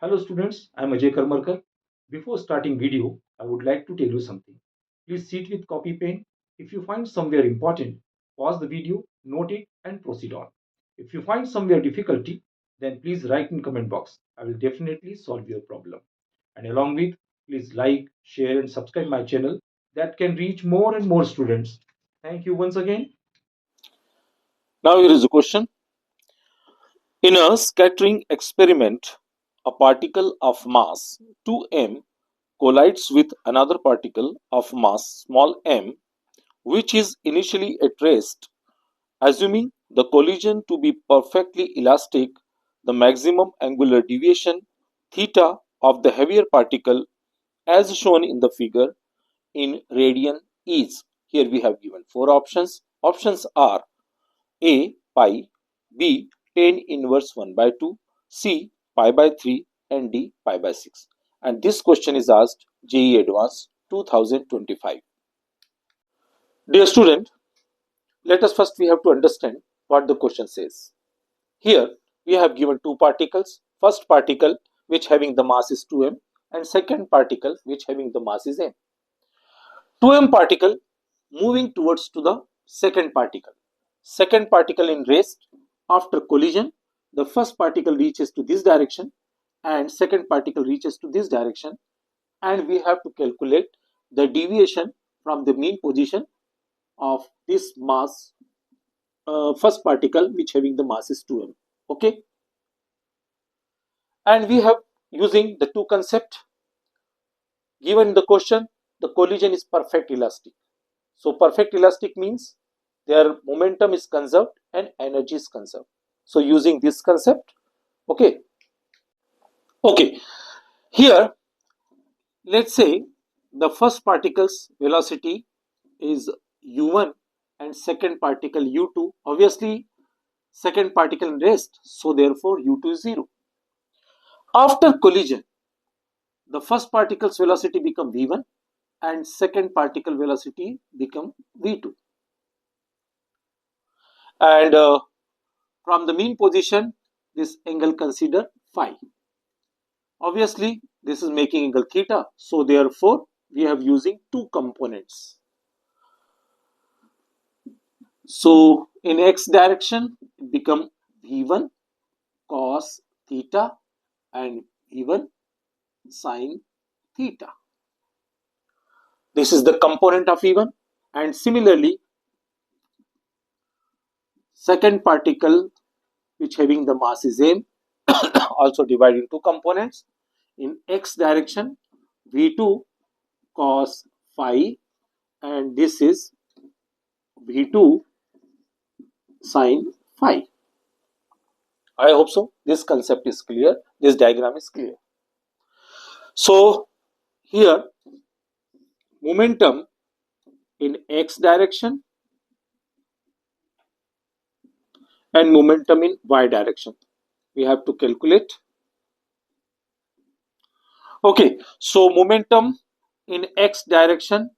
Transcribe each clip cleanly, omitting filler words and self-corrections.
Hello students, I am Ajay Karmarkar. Before starting video, I would like to tell you something. Please sit with copy pen. If you find somewhere important, pause the video, note it and proceed on. If you find somewhere difficulty, then please write in comment box. I will definitely solve your problem. And along with, please like, share and subscribe my channel that can reach more and more students. Thank you once again. Now here is a question. In a scattering experiment, a particle of mass 2m collides with another particle of mass small m, which is initially at rest. Assuming the collision to be perfectly elastic, the maximum angular deviation theta of the heavier particle, as shown in the figure, in radian is. Here we have given four options. Options are A. Pi, B. tan inverse 1 by 2, C. Pi by 3 and D. Pi by 6. And this question is asked JEE Advanced 2025. Dear student, let us first we have to understand what the question says. Here we have given two particles. First particle which having the mass is 2m and second particle which having the mass is m. 2m particle moving towards to the second particle. Second particle in rest. After collision, the first particle reaches to this direction and second particle reaches to this direction, and we have to calculate the deviation from the mean position of this mass first particle which having the mass is 2m. Okay, and we have using the two concept given the question. The collision is perfect elastic. So perfect elastic means their momentum is conserved and energy is conserved. So using this concept, okay. Here let's say the first particle's velocity is u1 and second particle u2. Obviously second particle in rest, so therefore u2 is 0. After collision, the first particle's velocity become v1 and second particle velocity become v2. And from the mean position, this angle consider phi. Obviously this is making angle theta, so therefore we have using two components. So in x direction it become v1 cos theta and v1 sin theta. This is the component of v1, and similarly second particle which having the mass is m also divided into components. In x direction v2 cos phi and this is v2 sin phi. I hope so. This concept is clear. This diagram is clear. So here momentum in x direction and momentum in y direction we have to calculate. Okay, so momentum in x direction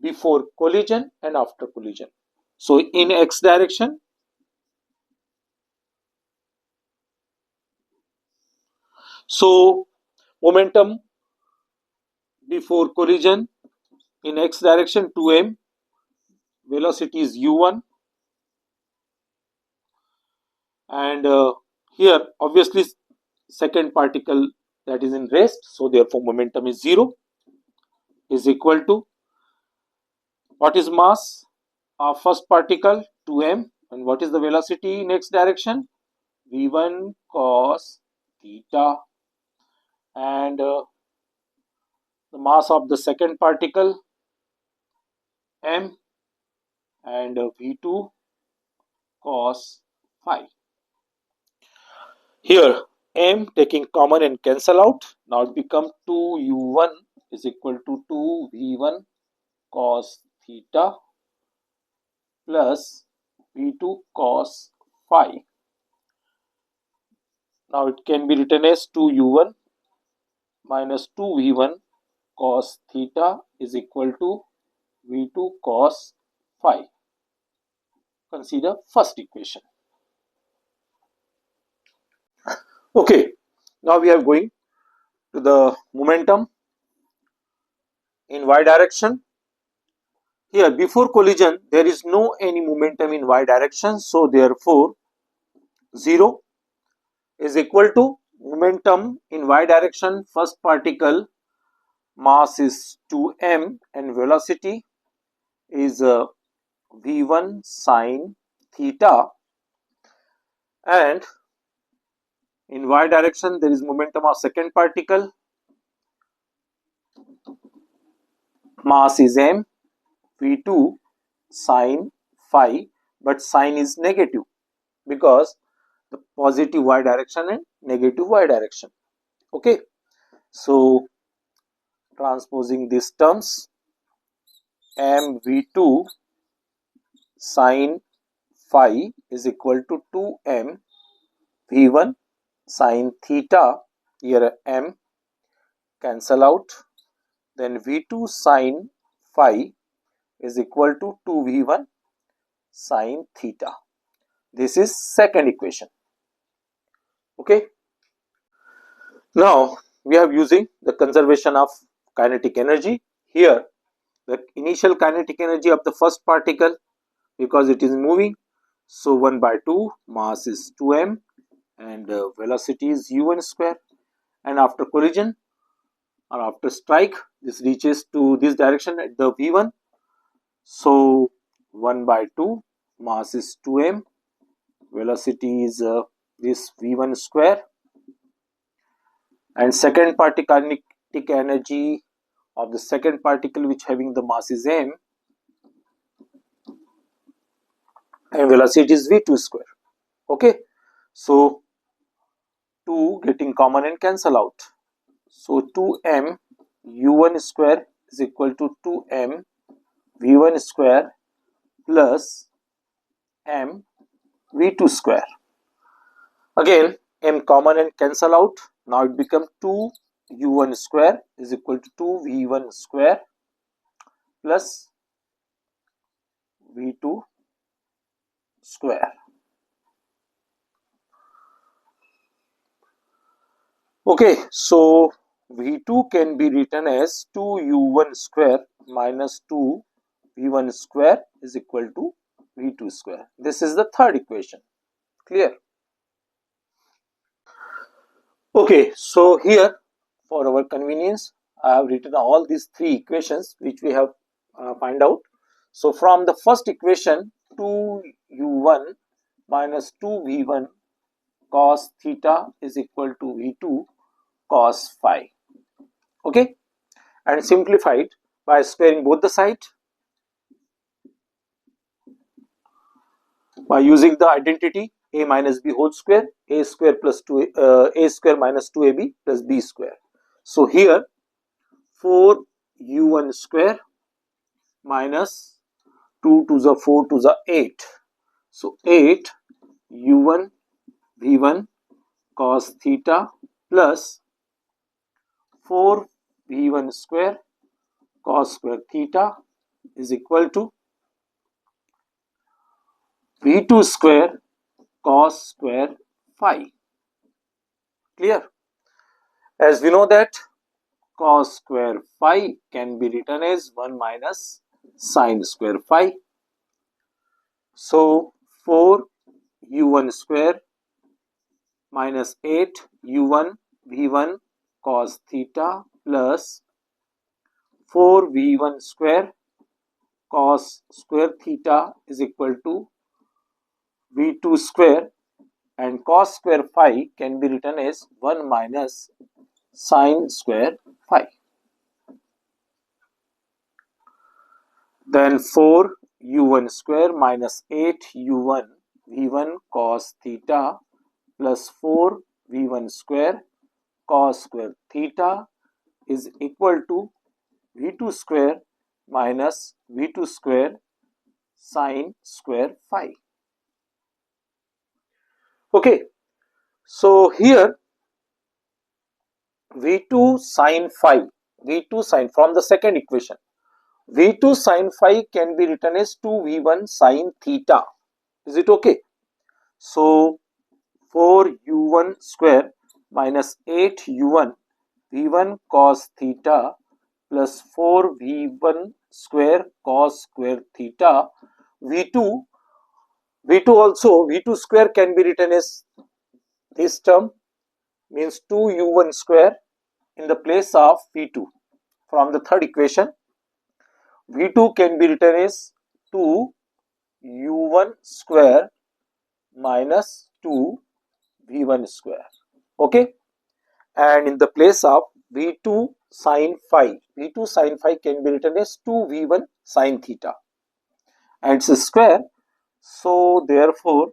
before collision and after collision. So in x direction, so momentum before collision in x direction 2m, velocity is u1, and here obviously second particle that is in rest, so therefore momentum is 0, is equal to what is mass of first particle 2m, and what is the velocity in x direction v1 cos theta, and the mass of the second particle m, and v2 cos phi. Here m taking common and cancel out. Now it become 2u1 is equal to 2v1 cos theta plus v2 cos phi. Now it can be written as 2u1 minus 2v1 cos theta is equal to v2 cos phi. Consider first equation. Okay, now we are going to the momentum in y direction. Here before collision there is no any momentum in y direction, so therefore 0 is equal to momentum in y direction. First particle mass is 2m and velocity is v1 sine theta, and in y direction there is momentum of second particle, mass is m, v2 sine phi, but sign is negative because the positive y direction and negative y direction. Okay, so transposing these terms, m v2 sine phi is equal to 2m v1 sine theta, here m cancel out, then v2 sine phi is equal to 2v1 sine theta. This is second equation. Okay, now we are using the conservation of kinetic energy. Here the initial kinetic energy of the first particle, because it is moving, so 1 by 2, mass is 2m and velocity is u1 square, and after collision or after strike this reaches to this direction at the v1, so 1 by 2, mass is 2m, velocity is this v1 square, and second particle kinetic energy of the second particle which having the mass is m and velocity is v2 square. Okay, so 2 getting common and cancel out, so 2m u1 square is equal to 2m v1 square plus m v2 square. Again m common and cancel out, now it becomes 2 u1 square is equal to 2 v1 square plus v2 square. Okay, so v2 can be written as 2 u1 square minus 2 v1 square is equal to v2 square. This is the third equation. Clear? Okay, so here for our convenience I have written all these three equations which we have find out. So from the first equation, 2 u1 minus 2 v1 cos theta is equal to v2 cos phi. Okay, and simplified by squaring both the sides by using the identity a minus b whole square, a square plus 2 a square minus 2ab plus b square. So here 4 u1 square minus 2 to the 4 to the 8, so 8 u1 v1 cos theta plus 4 v1 square cos square theta is equal to v2 square cos square phi. Clear? As we know that cos square phi can be written as 1 minus sine square phi. So 4 u1 square minus 8 u1 v1 cos theta plus 4 v1 square cos square theta is equal to v2 square, and cos square phi can be written as 1 minus sine square phi. Then 4 u1 square minus 8 u1 v1 cos theta plus 4 v1 square cos square theta is equal to v2 square minus v2 square sine square phi. Okay, so here v2 sine phi, v2 sine from the second equation, v2 sine phi can be written as 2 v1 sine theta. Is it okay? So 4 u1 square minus 8 u1 v1 cos theta plus 4 v1 square cos square theta. v2 also, v2 square can be written as this term, means 2u1 square in the place of v2. From the third equation, v2 can be written as 2u1 square minus 2v1 square. Okay, and in the place of v2 sin phi, v2 sin phi can be written as 2v1 sin theta, and it's a square, so therefore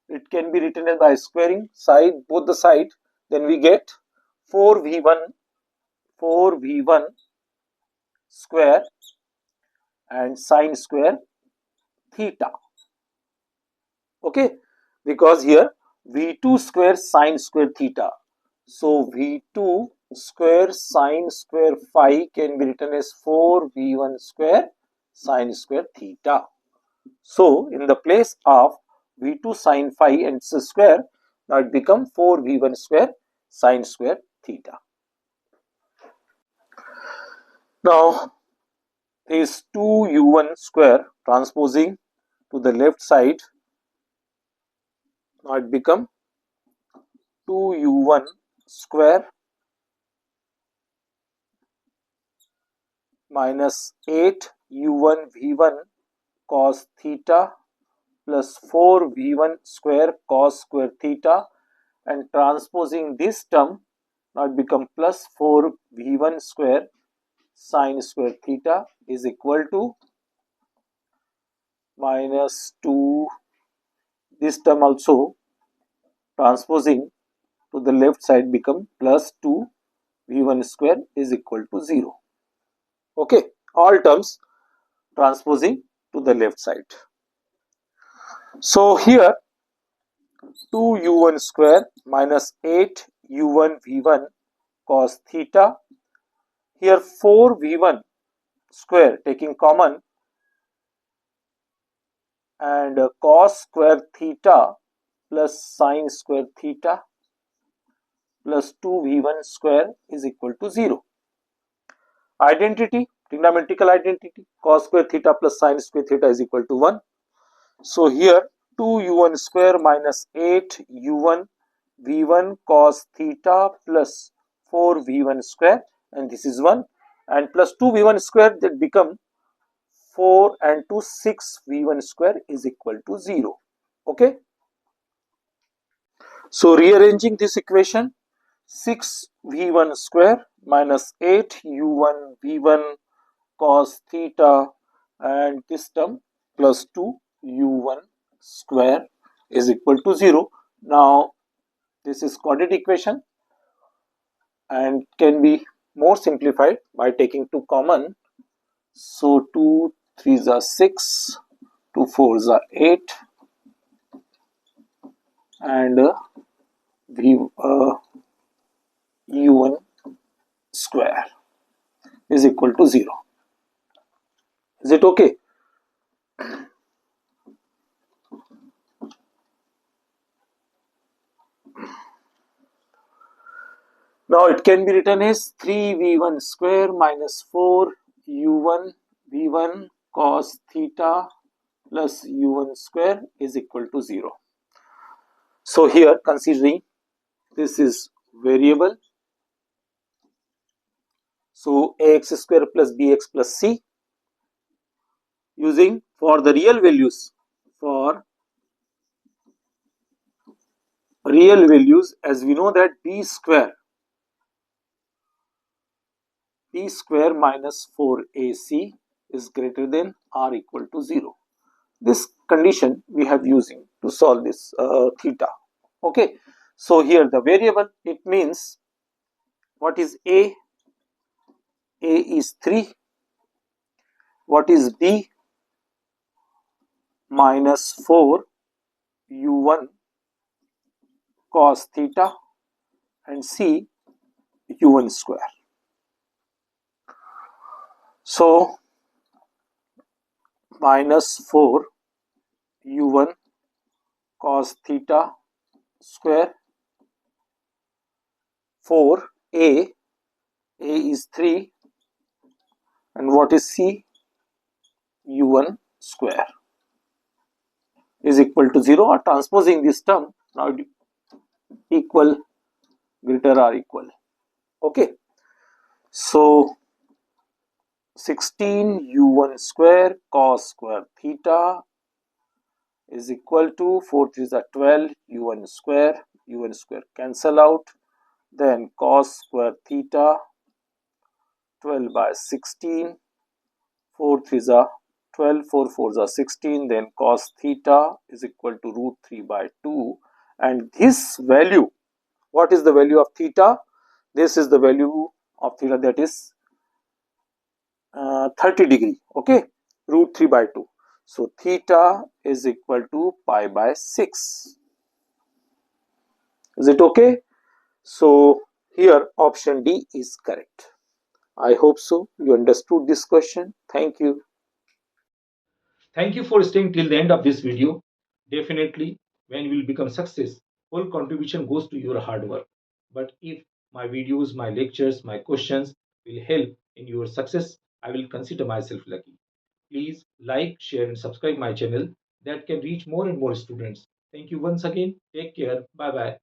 it can be written as by squaring side both the side, then we get 4v1 square and sine square theta. Okay, because here v2 square sine square theta, so v2 square sine square phi can be written as 4v1 square sine square theta. So in the place of v2 sine phi and it's a square, now it becomes 4v1 square sine square theta. Now is 2u1 square transposing to the left side, now it become 2u1 square minus 8u1 v1 cos theta plus 4v1 square cos square theta, and transposing this term, now it become plus 4v1 square sine square theta is equal to minus 2, this term also transposing to the left side become plus 2 v1 square is equal to 0. Okay, all terms transposing to the left side. So here 2u1 square minus 8u1 v1 cos theta, here 4v1 square taking common, and cos square theta plus sine square theta plus 2v1 square is equal to 0. Identity, trigonometrical identity, cos square theta plus sine square theta is equal to 1. So here 2u1 square minus 8u1 v1 cos theta plus 4v1 square, and this is 1, and plus 2v1 square, that become 4 and 2 6v1 square is equal to 0. Okay, so rearranging this equation, 6v1 square minus 8u1 v1 cos theta and this term plus 2u1 square is equal to 0. Now this is quadratic equation and can be more simplified by taking 2 common. So 2 3s are 6, 2 4s are 8, and u1 square is equal to 0. Is it okay? Now it can be written as 3v1 square minus 4u1 v1 cos theta plus u1 square is equal to 0. So here, considering this is variable, so ax square plus bx plus c, using for the real values, for real values, as we know that b square minus 4ac is greater than or equal to 0. This condition we have using to solve this theta. Okay, so here the variable, it means what is a is 3, what is b minus 4 u1 cos theta, and c u1 square. So minus 4 u1 cos theta square, 4 A is 3, and what is C? U1 square is equal to 0, or transposing this term, now equal, greater or equal. Okay, so 16 U1 square cos square theta is equal to 4 3 is 12 U1 square cancel out, then cos square theta 12 by 16, 4 3 is 12, 4 4 is 16, then cos theta is equal to root 3 by 2, and this value, what is the value of theta? This is the value of theta, that is 30 degree, okay, root 3 by 2. So theta is equal to pi by 6. Is it okay? So here option D is correct. I hope so you understood this question. Thank you. Thank you for staying till the end of this video. Definitely, when you will become success, whole contribution goes to your hard work. But if my videos, my lectures, my questions will help in your success, I will consider myself lucky. Please like, share and subscribe my channel that can reach more and more students. Thank you once again. Take care. Bye bye.